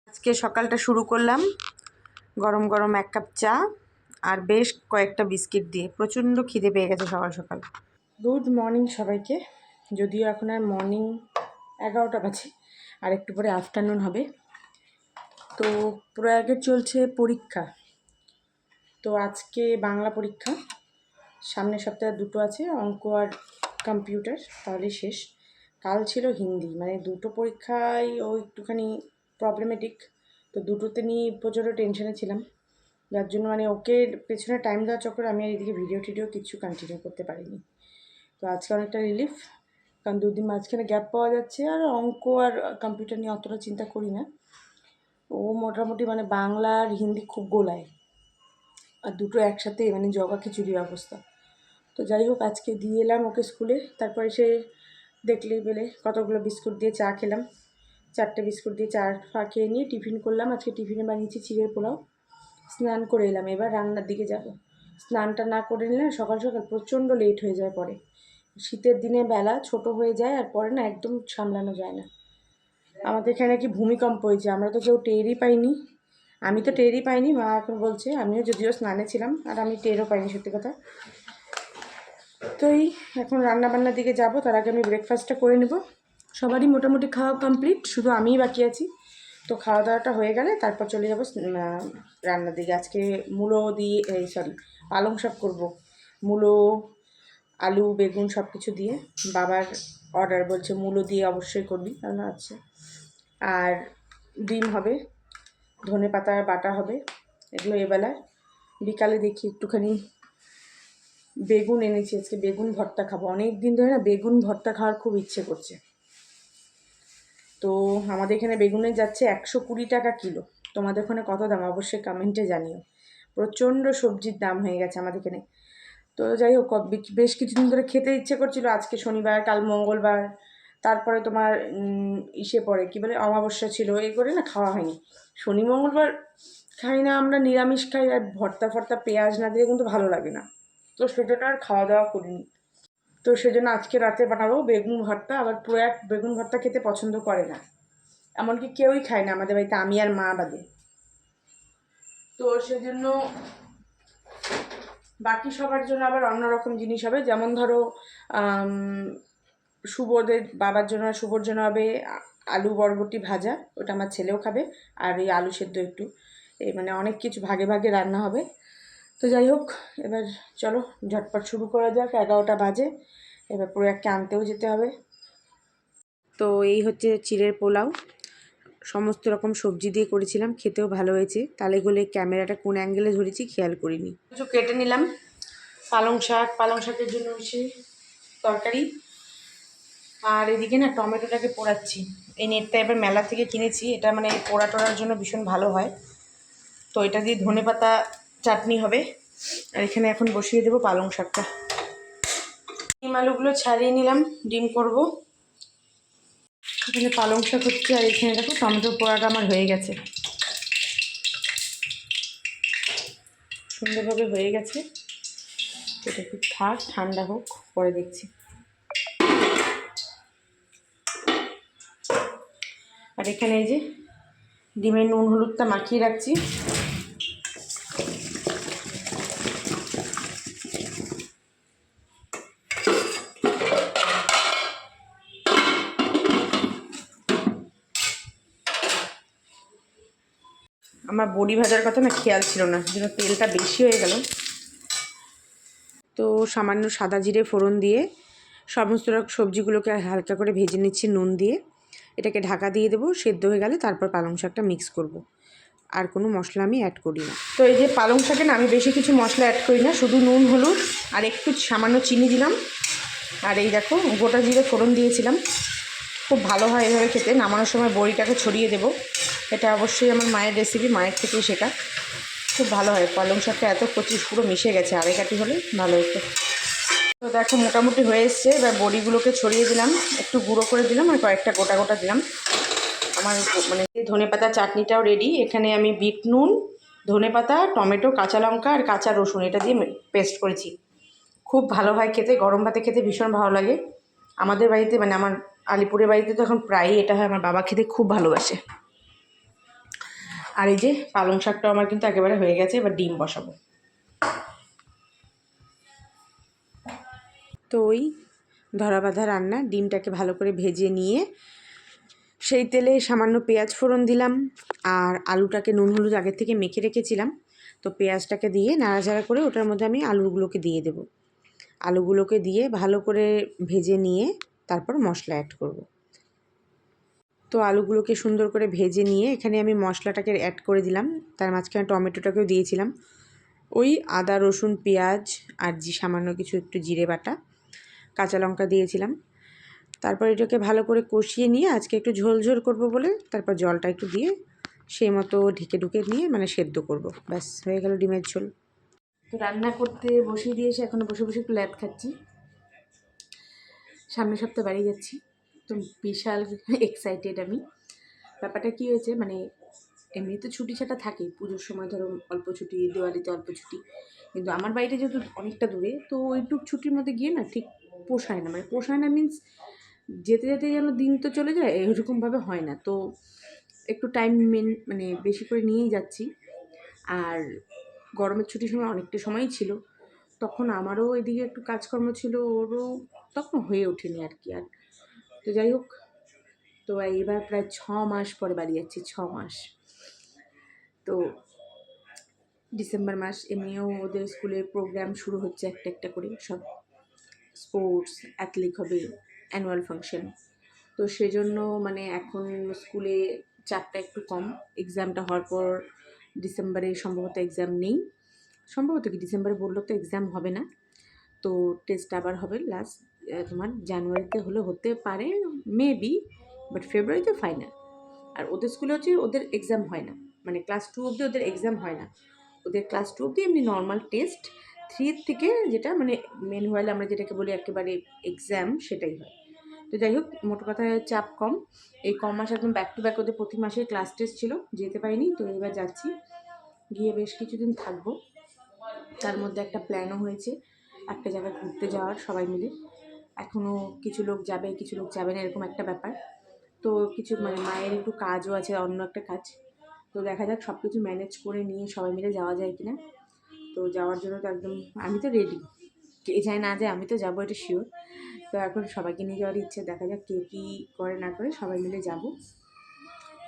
আজকে সকালটা শুরু করলাম গরম গরম এক কাপ চা আর বেশ কয়েকটা বিস্কিট দিয়ে। প্রচণ্ড খিদে পেয়ে গেছে সকাল সকাল। গুড মর্নিং সবাইকে। যদিও এখন আর মর্নিং 11টা বাজে, আর একটু পরে আফটারনুন হবে। তো প্রয়াগে চলছে পরীক্ষা। তো আজকে বাংলা পরীক্ষা, সামনের সপ্তাহে দুটো আছে, অঙ্ক আর কম্পিউটার, তাহলে শেষ। কাল ছিল হিন্দি, মানে দুটো পরীক্ষায় ও একটুখানি প্রবলেমেটিক। তো দুটোতে নিয়ে প্রচুর টেনশনে ছিলাম, যার জন্য মানে ওকে পেছনে টাইম দেওয়ার চক্করে আমি আর এদিকে ভিডিও কিছু কন্টিনিউ করতে পারিনি। তো আজকে অনেকটা রিলিফ, কারণ দুদিন মাঝখানে গ্যাপ পাওয়া যাচ্ছে। আর অঙ্ক আর কম্পিউটার নিয়ে অতটা চিন্তা করি না। ও মোটামুটি মানে বাংলা আর হিন্দি খুব গোলায়, আর দুটো একসাথে মানে জগা খিচুড়ির অবস্থা। তো যাই হোক, আজকে দিয়ে এলাম ওকে স্কুলে। তারপরে সে দেখলেই পেলে কতগুলো বিস্কুট দিয়ে চা খেলাম। 4টে বিস্কুট দিয়ে চা খেয়ে নিয়ে টিফিন করলাম। আজকে টিফিনে বানিয়েছি চিড়ের পোলাও। স্নান করে এলাম, এবার রান্নার দিকে যাব। স্নানটা না করে নিলে সকাল সকাল প্রচণ্ড লেট হয়ে যায়। পরে শীতের দিনে বেলা ছোট হয়ে যায়, আর পরে না একদম সামলানো যায় না। আমাদের এখানে কি ভূমিকম্প হয়েছে, আমরা তো কেউ টেরই পাইনি। আমি তো টেরই পাইনি, মা এখন বলছে। আমিও যদিও স্নানে ছিলাম, আর আমি টেরও পাইনি, সত্যি কথা। তো এই এখন রান্নাবান্নার দিকে যাব, তার আগে আমি ব্রেকফাস্টটা করে নেব। সবারই মোটামুটি খাওয়া কমপ্লিট, শুধু আমিই বাকি আছি। তো খাওয়া দাওয়াটা হয়ে গেলে তারপর চলে যাব রান্নার দিকে। আজকে মূলো দিয়ে পালং শাক করবো। মূলো, আলু, বেগুন সব কিছু দিয়ে। বাবার অর্ডার, বলছে মূলো দিয়ে অবশ্যই করবি, কারণ আছে। আর ডিম হবে, ধনে পাতা বাটা হবে, এগুলো এবেলায়। বিকালে দেখি একটুখানি বেগুন এনেছি, আজকে বেগুন ভর্তা খাবো। অনেক দিন ধরে না বেগুন ভর্তা খাওয়ার খুব ইচ্ছে করছে। তো আমাদের এখানে বেগুনের যাচ্ছে 120 টাকা কিলো। তোমাদের ওখানে কত দাম অবশ্যই কমেন্টে জানিও। প্রচণ্ড সবজির দাম হয়ে গেছে আমাদের এখানে। তো যাই হোক, বেশ কিছুদিন ধরে খেতে ইচ্ছে করছিল। আজকে শনিবার, কাল মঙ্গলবার, তারপরে তোমার ইসে পড়ে কী বলে অমাবস্যা ছিল, এই করে না খাওয়া হয়নি। শনি মঙ্গলবার খাই না আমরা, নিরামিষ খাই। আর ভর্তা ফর্তা পেঁয়াজ না দিলে কিন্তু ভালো লাগে না, তো সেটা আর খাওয়া দাওয়া করিনি। তো সেজন্য আজকে রাতে বানাবো বেগুন ভর্তা। আবার প্রয়াগ বেগুন ভর্তা খেতে পছন্দ করে না, এমনকি কেউই খায় না আমাদের বাড়িতে, আমি আর মা বাদে। তো সেজন্য বাকি সবার জন্য আবার অন্যরকম জিনিস হবে। যেমন ধরো শুভদের বাবার জন্য, শুভর জন্য হবে আলু বরবটি ভাজা, ওটা আমার ছেলেও খাবে। আর এই আলু সেদ্ধ একটু, এই মানে অনেক কিছু ভাগে ভাগে রান্না হবে। তো যাই হোক, এবার চলো ঝটপট শুরু করা যাক। 11টা বাজে, এবার প্রয়াগকে আনতেও যেতে হবে। তো এই হচ্ছে চিড়ের পোলাও, সমস্ত রকম সবজি দিয়ে করেছিলাম, খেতেও ভালো হয়েছে। তালে গলে ক্যামেরাটা কোন অ্যাঙ্গেলে ধরেছি খেয়াল করিনি। কিছু কেটে নিলাম। পালং শাকের জন্য হচ্ছে তরকারি। আর এদিকে না টমেটোটাকে পোড়াচ্ছি। এই নেটটা এবার মেলা থেকে কিনেছি, এটা মানে পোড়া টোড়ার জন্য ভীষণ ভালো হয়। তো এটা দিয়ে ধনেপাতা চাটনি হবে। আর এখানে এখন বসিয়ে দেবো পালং শাকটা। ডিম আলুগুলো ছাড়িয়ে নিলাম, ডিম করব। এখানে পালং শাক হচ্ছে, আর এখানে দেখো টমেটো পোড়াটা আমার হয়ে গেছে, সুন্দরভাবে হয়ে গেছে। এটা একটু থাক, ঠান্ডা হোক, পরে দেখছি। আর এখানে এই যে ডিমের নুন হলুদটা মাখিয়ে রাখছি। আমার বড়ি ভাজার কথা না খেয়াল ছিল না, যেন তেলটা বেশি হয়ে গেল। তো সামান্য সাদা জিরে ফোড়ন দিয়ে সমস্ত রকম সবজিগুলোকে হালকা করে ভেজে নিচ্ছি নুন দিয়ে। এটাকে ঢাকা দিয়ে দেবো, সেদ্ধ হয়ে গেলে তারপর পালং শাকটা মিক্স করব। আর কোনো মশলা আমি অ্যাড করি না। তো এই যে পালং শাকে না আমি বেশি কিছু মশলা অ্যাড করি না, শুধু নুন হলুদ আর একটু সামান্য চিনি দিলাম। আর এই দেখো গোটা জিরে ফোড়ন দিয়েছিলাম। খুব ভালো হয় এভাবে খেতে। নামানোর সময় বড়িটাকে ছড়িয়ে দেবো। এটা অবশ্যই আমার মায়ের রেসিপি, মায়ের থেকেই শেখা। খুব ভালো হয়। পালং শাকটা এত কচি পুরো মিশে গেছে, আড়ে কাটি হলে ভালো হতো। তো দেখো মোটামুটি হয়ে এসছে। এবার বড়িগুলোকে ছড়িয়ে দিলাম, একটু গুঁড়ো করে দিলাম, আর কয়েকটা গোটা গোটা দিলাম। আমার মানে ধনেপাতা চাটনিটাও রেডি। এখানে আমি বিট নুন, ধনেপাতা, টমেটো, কাঁচা লঙ্কা আর কাঁচা রসুন এটা দিয়ে পেস্ট করেছি। খুব ভালো হয় খেতে, গরম ভাতে খেতে ভীষণ ভালো লাগে। আমাদের বাড়িতে মানে আমার আলিপুরের বাড়িতে তো এখন প্রায়ই এটা হয়। আমার বাবা খেতে খুব ভালোবাসে। আর এই যে পালং শাকটাও আমার কিন্তু একেবারে হয়ে গেছে, এবার ডিম বসাবো। তো ওই ধরা বাঁধা রান্না, ডিমটাকে ভালো করে ভেজে নিয়ে সেই তেলে সামান্য পেঁয়াজ ফোড়ন দিলাম, আর আলুটাকে নুন হলুদ আগের থেকে মেখে রেখেছিলাম। তো পেঁয়াজটাকে দিয়ে নাড়াচাড়া করে ওটার মধ্যে আমি আলুগুলোকে দিয়ে দেব। আলুগুলোকে দিয়ে ভালো করে ভেজে নিয়ে তারপর মশলা অ্যাড করব। তো আলুগুলোকে সুন্দর করে ভেজে নিয়ে এখানে আমি মশলাটাকে অ্যাড করে দিলাম, তার মাঝখানে টমেটোটাকেও দিয়েছিলাম। ওই আদা রসুন পেঁয়াজ আর সামান্য কিছু একটু জিরে বাটা, কাঁচা লঙ্কা দিয়েছিলাম। তারপর এটাকে ভালো করে কষিয়ে নিয়ে আজকে একটু ঝোল ঝোল করবো বলে তারপর জলটা একটু দিয়ে সেই মতো ঢেকে ঢুকে নিয়ে মানে সেদ্ধ করব। ব্যাস হয়ে গেল ডিমের ঝোল। তো রান্না করতে বসিয়ে দিয়ে এসে এখন বসে বসে একটু ল্যাদ খাচ্ছি। সামনের সপ্তাহে বাড়ি যাচ্ছি, তো বিশাল এক্সাইটেড আমি। ব্যাপারটা কী হয়েছে, মানে এমনি তো ছুটি ছাটা থাকেই, পুজোর সময় ধরো অল্প ছুটি, দিওয়ালিতে অল্প ছুটি, কিন্তু আমার বাড়িটা যেহেতু অনেকটা দূরে, তো ওইটুক ছুটির মধ্যে গিয়ে না ঠিক পোষায় না। মানে পোষায় না মিন্স যেতে যেতে যেন দিন তো চলে যায়, এরকমভাবে হয় না। তো একটু টাইম মানে বেশি করে নিয়েই যাচ্ছি। আর গরমের ছুটির সময় অনেকটা সময়ই ছিল, তখন আমারও এদিকে একটু কাজকর্ম ছিল, ওরও তখন হয়ে ওঠেনি আর কি। আর তো যাই হোক, তো এইবার প্রায় 6 মাস পরে বাড়ি যাচ্ছি, 6 মাস। তো ডিসেম্বর মাস এমনিও ওদের স্কুলে প্রোগ্রাম শুরু হচ্ছে একটা একটা করে, সব স্পোর্টস অ্যাথলিক হবে, অ্যানুয়াল ফাংশন। তো সেজন্য মানে এখন স্কুলে চাপটা একটু কম। এক্সামটা হওয়ার পর ডিসেম্বরে সম্ভবত এক্সাম নেই, সম্ভবত কি ডিসেম্বরে বললো তো এক্সাম হবে না। তো টেস্ট আবার হবে লাস্ট তোমার জানুয়ারিতে হলে হতে পারে মেবি, বাট ফেব্রুয়ারিতে ফাইনাল। আর ওদের স্কুলে হচ্ছে ওদের এক্সাম হয় না, মানে ক্লাস 2 অবধি ওদের এক্সাম হয় না। ওদের ক্লাস 2 অবধি এমনি নর্মাল টেস্ট, 3 থেকে যেটা মানে ম্যানুয়াল আমরা যেটাকে বলি একেবারে এক্সাম, সেটাই হয়। তো যাই হোক, মোট কথায় চাপ কম। এই মাস একদম ব্যাক টু ব্যাক ওদের প্রতি মাসে ক্লাস টেস্ট ছিল, যেতে পারিনি। তো এবার যাচ্ছি, গিয়ে বেশ কিছুদিন থাকবো। তার মধ্যে একটা প্ল্যানও হয়েছে একটা জায়গায় ঘুরতে যাওয়ার সবাই মিলে। এখনও কিছু লোক যাবে কিছু লোক যাবে না, এরকম একটা ব্যাপার। তো কিছু মানে মায়ের একটু কাজও আছে, অন্য একটা কাজ। তো দেখা যাক সব কিছু ম্যানেজ করে নিয়ে সবাই মিলে যাওয়া যায় কিনা। তো যাওয়ার জন্য তো একদম আমি তো রেডি, কে যায় না যায় আমি তো যাবো, এটা শিওর। তো এখন সবাইকে নিয়ে যাওয়ার ইচ্ছে, দেখা যাক কে কী করে না করে, সবাই মিলে যাব।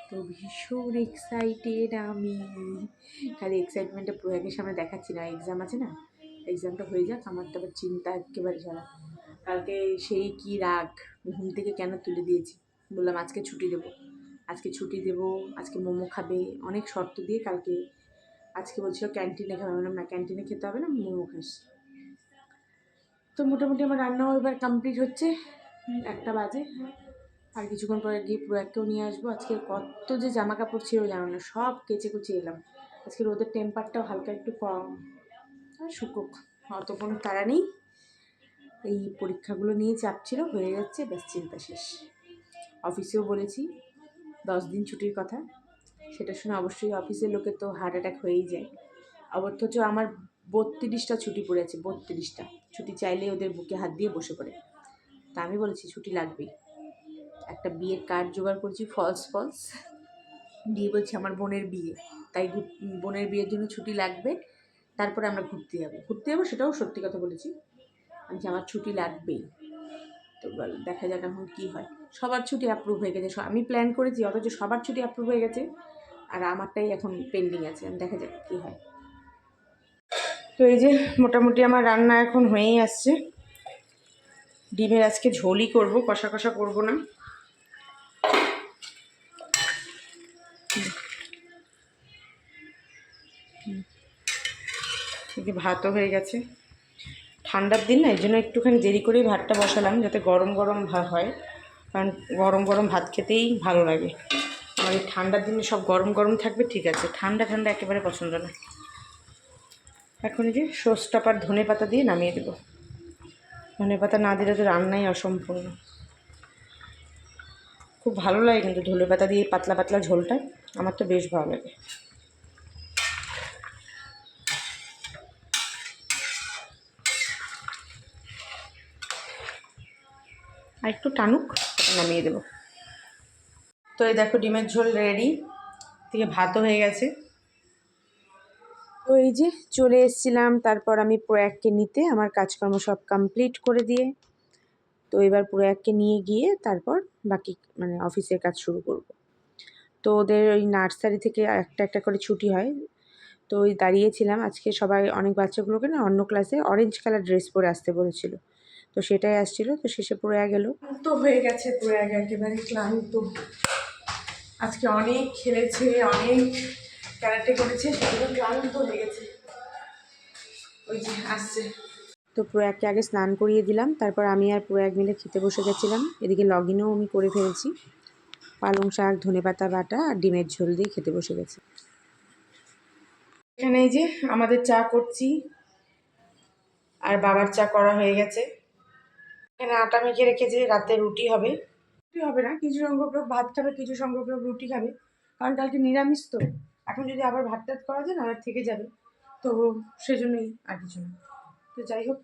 তো ভীষণ এক্সাইটেড আমি, খালি এক্সাইটমেন্টটা প্রয়াগের সামনে দেখাচ্ছি না, এক্সাম আছে না, এক্সামটা হয়ে যাক, আমার তো আবার চিন্তা একেবারে ছাড়া। কালকে সেই কি রাগ, ঘুম থেকে কেন তুলে দিয়েছি, বললাম আজকে ছুটি দেবো, আজকে ছুটি দেবো, আজকে মোমো খাবে, অনেক শর্ত দিয়ে কালকে। আজকে বলছিল ক্যান্টিনে খাবে, বললাম না ক্যান্টিনে খেতে হবে না, মোমো খাস। তো মোটামুটি আমার রান্নাও এবার কমপ্লিট হচ্ছে, 1টা বাজে। আর কিছুক্ষণ পরে গিয়ে প্রয়াগকেও নিয়ে আসবো। আজকে কত যে জামা কাপড় ছিল জানো না, সব কেচে কুচে এলাম। আজকে রোদের টেম্পারটাও হালকা একটু কম, আর শুকুক, অত কোনো তাড়া নেই। এই পরীক্ষাগুলো নিয়ে চাপ ছিল, হয়ে যাচ্ছে, ব্যাস চিন্তা শেষ। অফিসেও বলেছি 10 দিন ছুটির কথা, সেটা শুনে অবশ্যই অফিসের লোকের তো হার্ট অ্যাটাক হয়েই যায়। অথচ আমার 32টা ছুটি পড়ে আছে, 32টা ছুটি চাইলে ওদের বুকে হাত দিয়ে বসে পড়ে। তা আমি বলেছি ছুটি লাগবেই। একটা বিয়ের কার্ড জোগাড় করেছি, ফলস দিয়ে বলছি আমার বোনের বিয়ে, তাই বোনের বিয়ের জন্য ছুটি লাগবে, তারপরে আমরা ঘুরতে যাবো, সেটাও সত্যি কথা বলেছি আমি, আমার ছুটি লাগবেই। তো বল দেখা যাক এখন কী হয়। সবার ছুটি অ্যাপ্রুভ হয়ে গেছে, আমি প্ল্যান করেছি, অথচ সবার ছুটি অ্যাপ্রুভ হয়ে গেছে, আর আমারটাই এখন পেন্ডিং আছে, দেখা যাক কী হয়। তো এই যে মোটামুটি আমার রান্না এখন হয়েই আসছে। ডিমের আজকে ঝোলই করব, কষা কষা করবো না। ভাতও হয়ে গেছে, ঠান্ডার দিন না, এই জন্য একটুখানি দেরি করেই ভাতটা বসালাম, যাতে গরম গরম ভাত হয়, কারণ গরম গরম ভাত খেতেই ভালো লাগে। আমার এই ঠান্ডার দিনে সব গরম গরম থাকবে ঠিক আছে, ঠান্ডা ঠান্ডা একেবারে পছন্দ না। এখন এই যে সসটা আর ধনে পাতা দিয়ে নামিয়ে দেবো, ধনে পাতা না দিলে তো রান্নাই অসম্পূর্ণ। খুব ভালো লাগে কিন্তু ধনে পাতা দিয়ে পাতলা পাতলা ঝোলটা, আমার তো বেশ ভালো লাগে। আর একটু টানুক, নামিয়ে দেবো। তো এই দেখো ডিমের ঝোল রেডি। থেকে ভাতও হয়ে গেছে। তো এই যে চলে এসেছিলাম, তারপর আমি প্রয়াগকে নিতে, আমার কাজকর্ম সব কমপ্লিট করে দিয়ে তো এবার প্রয়াগকে নিয়ে গিয়ে তারপর বাকি মানে অফিসের কাজ শুরু করব। তো ওদের ওই নার্সারি থেকে একটা একটা করে ছুটি হয়, তো ওই দাঁড়িয়েছিলাম। আজকে সবাই অনেক বাচ্চাগুলোকে না অন্য ক্লাসে অরেঞ্জ কালার ড্রেস পরে আসতে বলেছিল, তো সেটাই আসছিল। তো শেষে প্রয়াগ গেল, তো হয়ে গেছে প্রয়াগ একেবারে ক্লান্ত। আজকে অনেক খেলেছে, অনেক ক্যারাটে করেছে, সেগুলো ক্লান্ত হয়ে গেছে। ওই যে আসছে। তো প্রয়াগকে আগে স্নান করিয়ে দিলাম, তারপর আমি আর প্রয়াগ মিলে খেতে বসে গেছিলাম। এদিকে লগ ইনও আমি করে ফেলেছি, পালং শাক, ধনেপাতা বাটা আর ডিমের ঝোল দিয়ে খেতে বসে গেছি। এখানে এই যে আমাদের চা করছি, আর বাবার চা করা হয়ে গেছে। এখানে আটা মেখে রেখেছে, রাতে রুটি হবে। রুটি হবে না, কিছু সংখ্যক লোক ভাত খাবে, কিছু সংখ্যক লোক রুটি খাবে, কারণ কালকে নিরামিষ। তো এখন যদি আবার ভাত টাত করা যায় না, আর থেকে যাবে, তো সেজন্যই আর কিছু না। তো যাই হোক,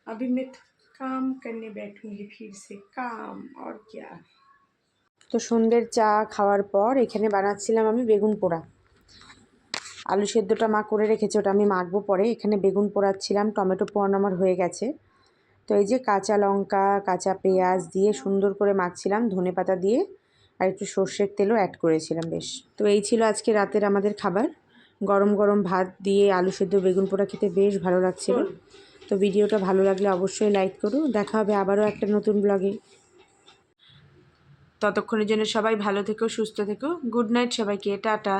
अभी मैं काम करने बैठूंगी फिर से काम और क्या। তো সন্ধ্যের চা খাওয়ার পর এখানে বানাচ্ছিলাম আমি বেগুন পোড়া। আলু সেদ্ধটা মা করে রেখেছে, ওটা আমি মাখবো পরে। এখানে বেগুন পোড়াচ্ছিলাম, টমেটো পোড়ানো আমার হয়ে গেছে। তো এই যে কাঁচা লঙ্কা, কাঁচা পেঁয়াজ দিয়ে সুন্দর করে মাখছিলাম, ধনেপাতা দিয়ে আর একটু সর্ষের তেলও অ্যাড করেছিলাম বেশ। তো এই ছিল আজকে রাতের আমাদের খাবার। গরম গরম ভাত দিয়ে আলু সেদ্ধ বেগুন পোড়া খেতে বেশ ভালো লাগছিল। তো ভিডিওটা ভালো লাগলে অবশ্যই লাইক করো। দেখা হবে আবারও একটা নতুন ব্লগে। ততক্ষণের জন্য সবাই ভালো থেকো, সুস্থ থেকো। গুড নাইট সবাইকে, টাটা।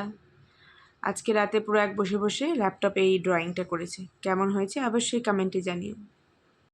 আজকে রাতে পুরো বসে বসে ল্যাপটপে এই ড্রয়িংটা করেছে, কেমন হয়েছে অবশ্যই কমেন্টে জানিও।